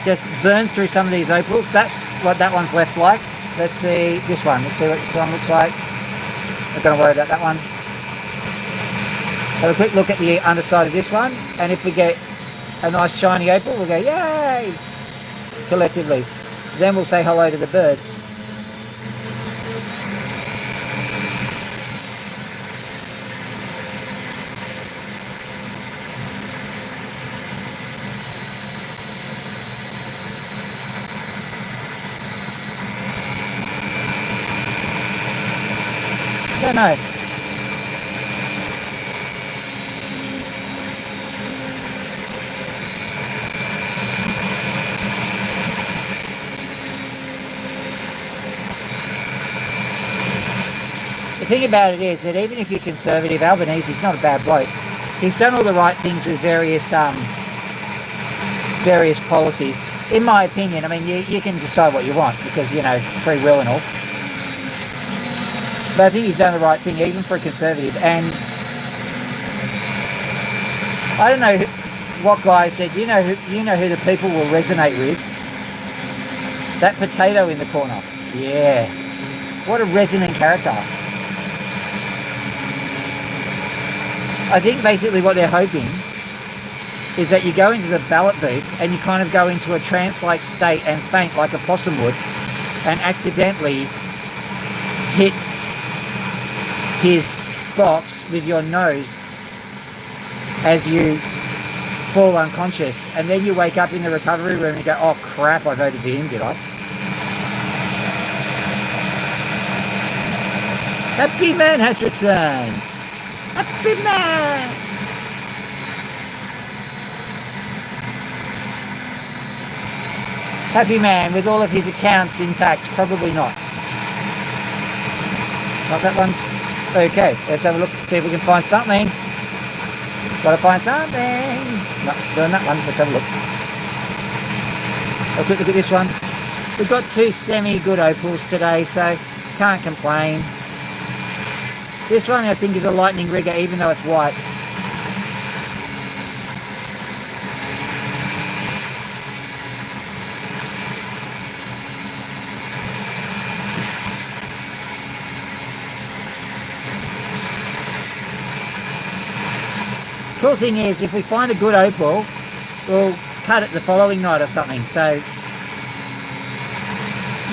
just burn through some of these opals. That's what that one's left like. Let's see this one. Let's see what this one looks like. Not going to worry about that one. Have a quick look at the underside of this one. And if we get a nice shiny opal, we'll go, yay! Collectively. Then we'll say hello to the birds. Don't know. The thing about it is that even if you're conservative, Albanese's not a bad bloke. He's done all the right things with various policies. In my opinion, I mean, you can decide what you want because, you know, free will and all. But I think he's done the right thing, even for a conservative. And I don't know what guy said, you know who the people will resonate with? That potato in the corner. Yeah. What a resonant character. I think basically what they're hoping is that you go into the ballot booth and you kind of go into a trance-like state and faint like a possum would and accidentally hit his box with your nose as you fall unconscious, and then you wake up in the recovery room and you go, oh crap, I voted for him, did I? Happy Man has returned. Happy Man. Happy Man with all of his accounts intact. Probably not. Not that one. Okay, let's have a look, see if we can find something. Gotta find something. Not doing that one, let's have a look. A quick look at this one. We've got 2 semi-good opals today, so can't complain. This one I think is a lightning rigger, even though it's white. Cool thing is, if we find a good opal, we'll cut it the following night or something, so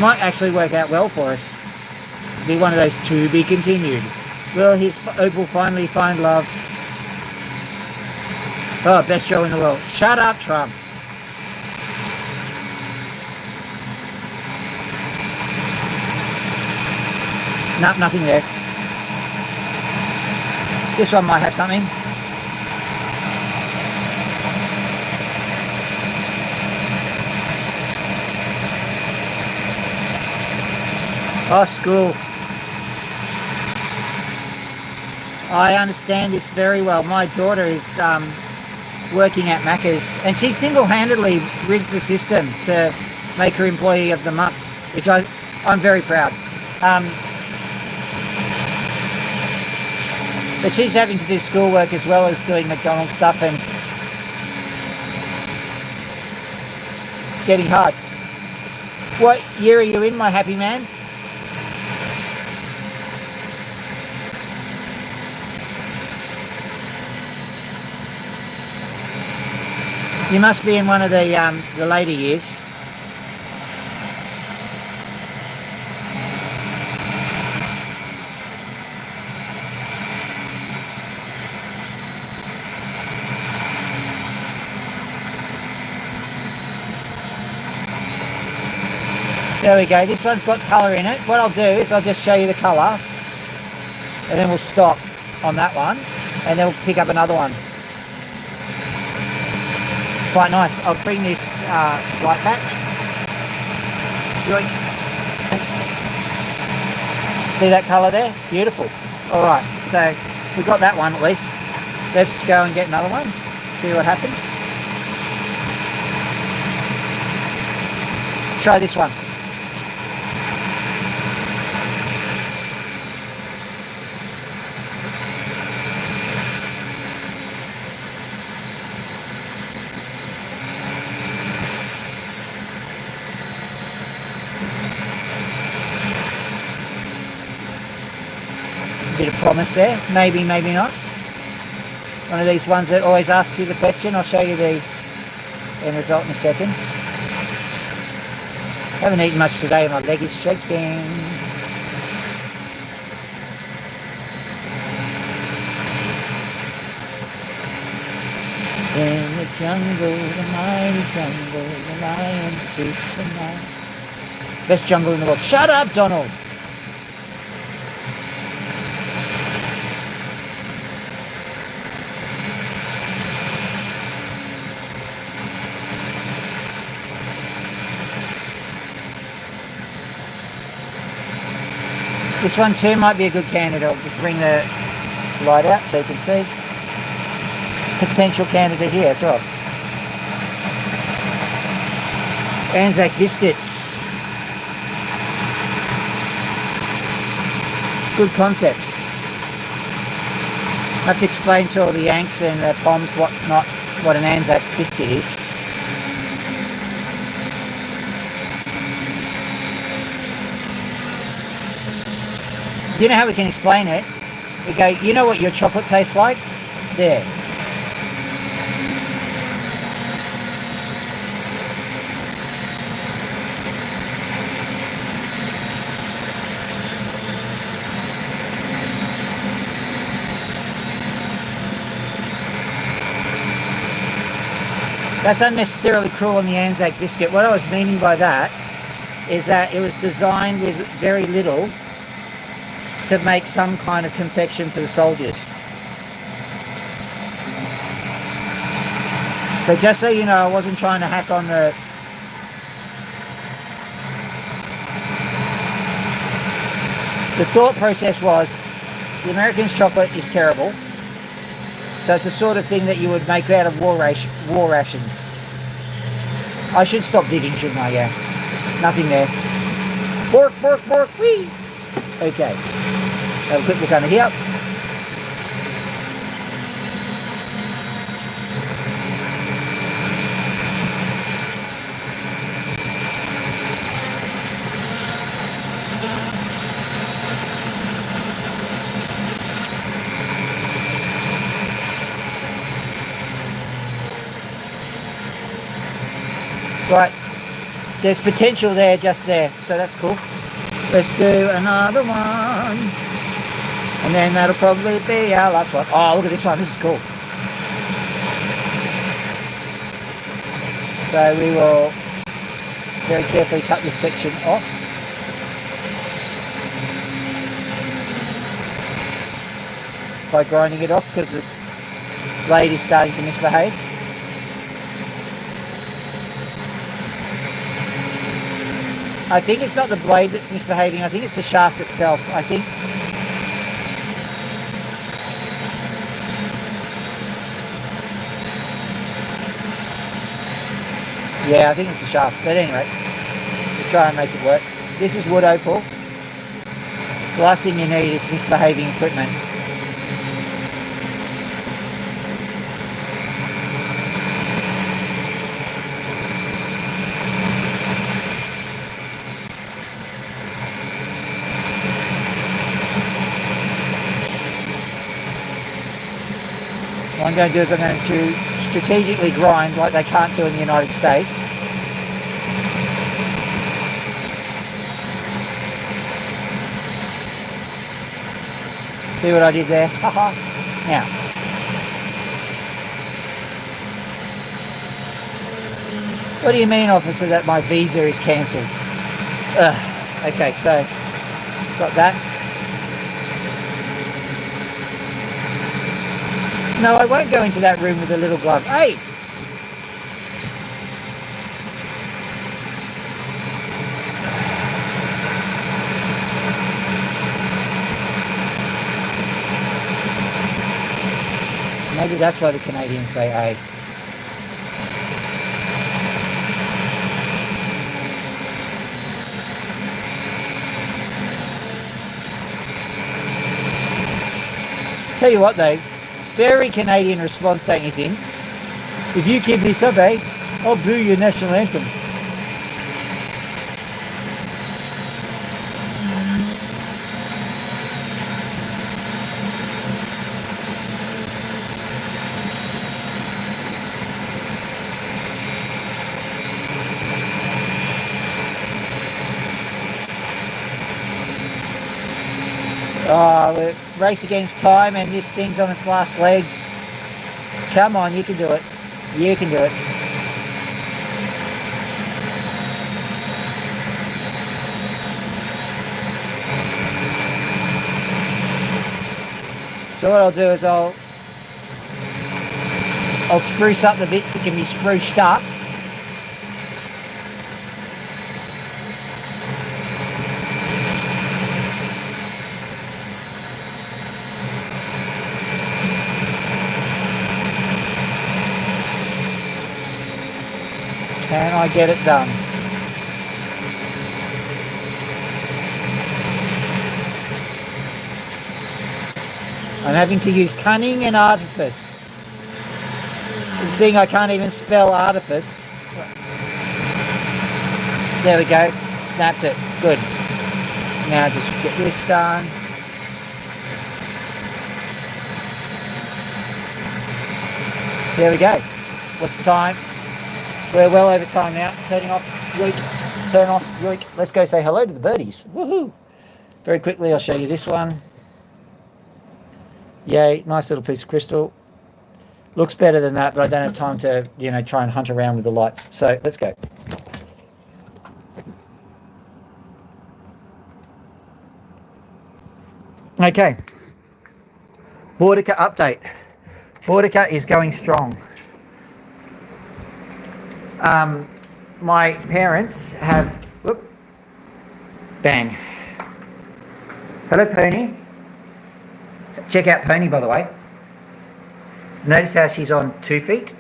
might actually work out well for us. Be one of those to be continued. Will his opal finally find love? Oh, best show in the world. Shut up, Trump. Nope, nothing there. This one might have something. Oh, school. I understand this very well. My daughter is working at Macca's, and she single-handedly rigged the system to make her Employee of the Month, which I'm very proud. But she's having to do schoolwork as well as doing McDonald's stuff, and it's getting hard. What year are you in, my happy man? You must be in one of the later years. There we go. This one's got colour in it. What I'll do is I'll just show you the colour, and then we'll stop on that one, and then we'll pick up another one. Quite nice. I'll bring this light back. Yoink. See that colour there? Beautiful. All right, so we got that one at least. Let's go and get another one. See what happens. Try this one. Bit of promise there, maybe, maybe not. One of these ones that always asks you the question. I'll show you the end result in a second. Haven't eaten much today, my leg is shaking. In the jungle, the mighty jungle, the lion seeks the night. Best jungle in the world. Shut up, Donald! This one too might be a good candidate. I'll just bring the light out so you can see. Potential candidate here as well. Anzac biscuits. Good concept. I have to explain to all the Yanks and the Poms what an Anzac biscuit is. You know how we can explain it? We go, you know what your chocolate tastes like? There. That's unnecessarily cruel on the Anzac biscuit. What I was meaning by that is that it was designed with very little to make some kind of confection for the soldiers. So just so you know, I wasn't trying to hack on the thought process was the Americans' chocolate is terrible, so it's the sort of thing that you would make out of war rations. I should stop digging, shouldn't I? Yeah, nothing there. Bork, bork, bork, wee. Okay. Have a quick look under here. Right, there's potential there, just there, so that's cool. Let's do another one. And then that'll probably be our last one. Oh, look at this one. This is cool. So we will very carefully cut this section off. By grinding it off because the blade is starting to misbehave. I think it's not the blade that's misbehaving. I think it's the shaft itself. I think yeah, I think it's the shaft. But anyway, we'll try and make it work. This is wood opal. The last thing you need is misbehaving equipment. What I'm going to do is I'm going to strategically grind like they can't do in the United States. See what I did there? Haha. Now, what do you mean, officer, that my visa is cancelled? Okay, so got that. No, I won't go into that room with a little glove. Hey! Maybe that's why the Canadians say hey. Tell you what though, very Canadian response, don't you think? If you keep this up, eh, I'll boo your national anthem. Oh, race against time and this thing's on its last legs. Come on, you can do it. You can do it. So what I'll do is I'll spruce up the bits that can be spruced up. Can I get it done? I'm having to use cunning and artifice. Seeing I can't even spell artifice. There we go. Snapped it. Good. Now just get this done. There we go. What's the time? We're well over time now. Turning off. Yoink. Turn off. Yoink. Let's go say hello to the birdies. Woohoo. Very quickly, I'll show you this one. Yay. Nice little piece of crystal. Looks better than that, but I don't have time to, try and hunt around with the lights. So let's go. Okay. Boudica update. Boudica is going strong. My parents have... Whoop, bang. Hello, Pony. Check out Pony, by the way. Notice how she's on 2 feet.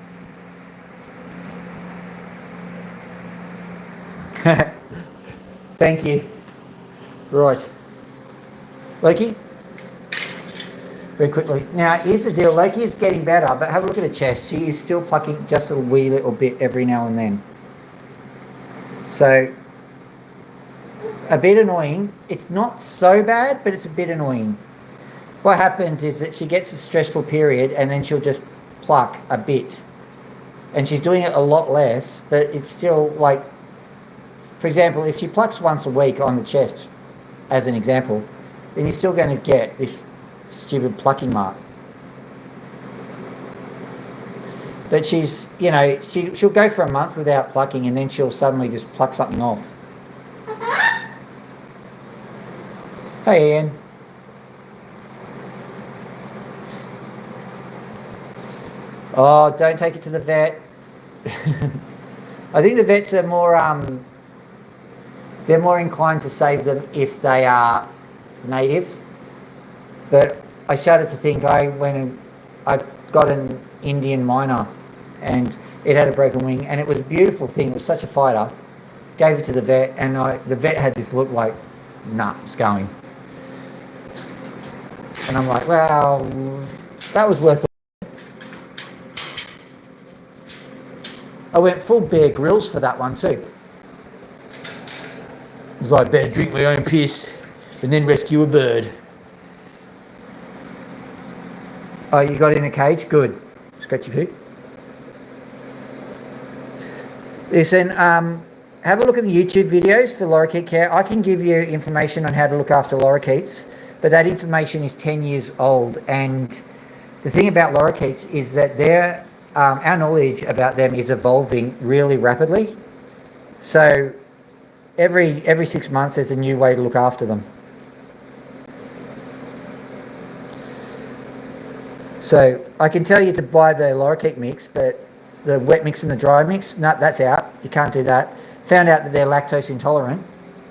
Thank you. Right. Loki? Very quickly. Now, here's the deal. Loki is getting better, but have a look at her chest. She is still plucking just a wee little bit every now and then. So, a bit annoying. It's not so bad, but it's a bit annoying. What happens is that she gets a stressful period and then she'll just pluck a bit. And she's doing it a lot less, but it's still like, for example, if she plucks once a week on the chest, as an example, then you're still going to get this stupid plucking mark. But she's, she'll go for a month without plucking and then she'll suddenly just pluck something off. Hey, Ian. Oh, don't take it to the vet. I think the vets are more, they're more inclined to save them if they are natives. But I shudder to think I got an Indian miner and it had a broken wing and it was a beautiful thing. It was such a fighter. Gave it to the vet and the vet had this look like, nah, it's going. And I'm like, well, that was worth it. I went full Bear Grylls for that one too. It was like, better drink my own piss and then rescue a bird. Oh, you got in a cage? Good. Scratchy poo. Listen, have a look at the YouTube videos for lorikeet care. I can give you information on how to look after lorikeets, but that information is 10 years old. And the thing about lorikeets is that our knowledge about them is evolving really rapidly. So every 6 months there's a new way to look after them. So I can tell you to buy the lorikeet mix, but the wet mix and the dry mix, no, that's out. You can't do that. Found out that they're lactose intolerant,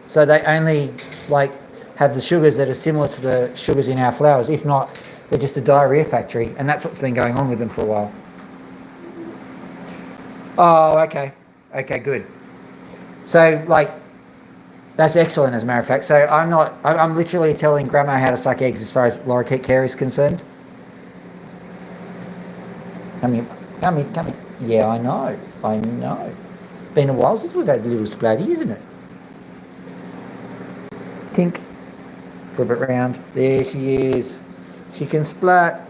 so they only like have the sugars that are similar to the sugars in our flowers. If not, they're just a diarrhea factory, and that's what's been going on with them for a while. Oh, okay. Okay, good. So, like, that's excellent, as a matter of fact. So I'm literally telling Grandma how to suck eggs as far as lorikeet care is concerned. Come here. Yeah, I know. Been a while since we've had a little splatty, isn't it? Tink. Flip it round. There she is. She can splat.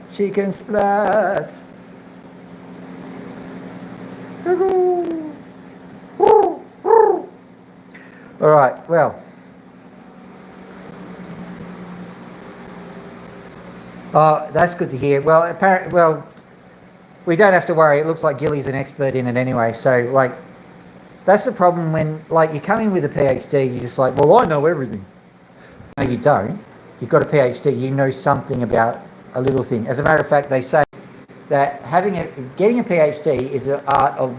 All right, well. Oh, that's good to hear. Well, we don't have to worry. It looks like Gilly's an expert in it anyway. So, like, that's the problem when, like, you come in with a PhD, you're just like, well, I know everything. No, you don't. You've got a PhD. You know something about a little thing. As a matter of fact, they say that getting a PhD is the art of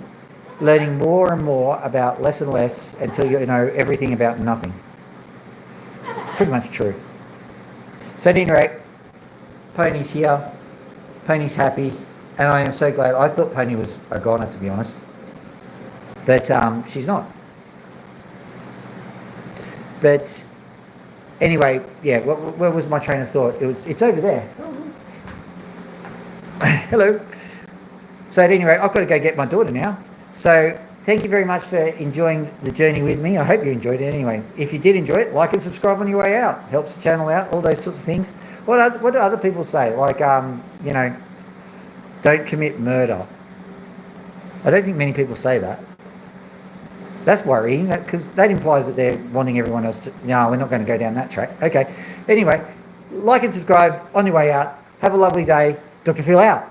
learning more and more about less and less until you know everything about nothing. Pretty much true. So at any rate, Pony's here. Pony's happy. And I am so glad. I thought Pony was a goner, to be honest. But she's not. But anyway, yeah, where was my train of thought? It's over there. Hello. So at any rate, I've got to go get my daughter now. So thank you very much for enjoying the journey with me. I hope you enjoyed it anyway. If you did enjoy it, like and subscribe on your way out. Helps the channel out, all those sorts of things. What do other people say? Like, don't commit murder. I don't think many people say that. That's worrying, because that implies that they're wanting everyone else to... No, we're not going to go down that track. Okay. Anyway, like and subscribe on your way out. Have a lovely day. Dr. Phil out.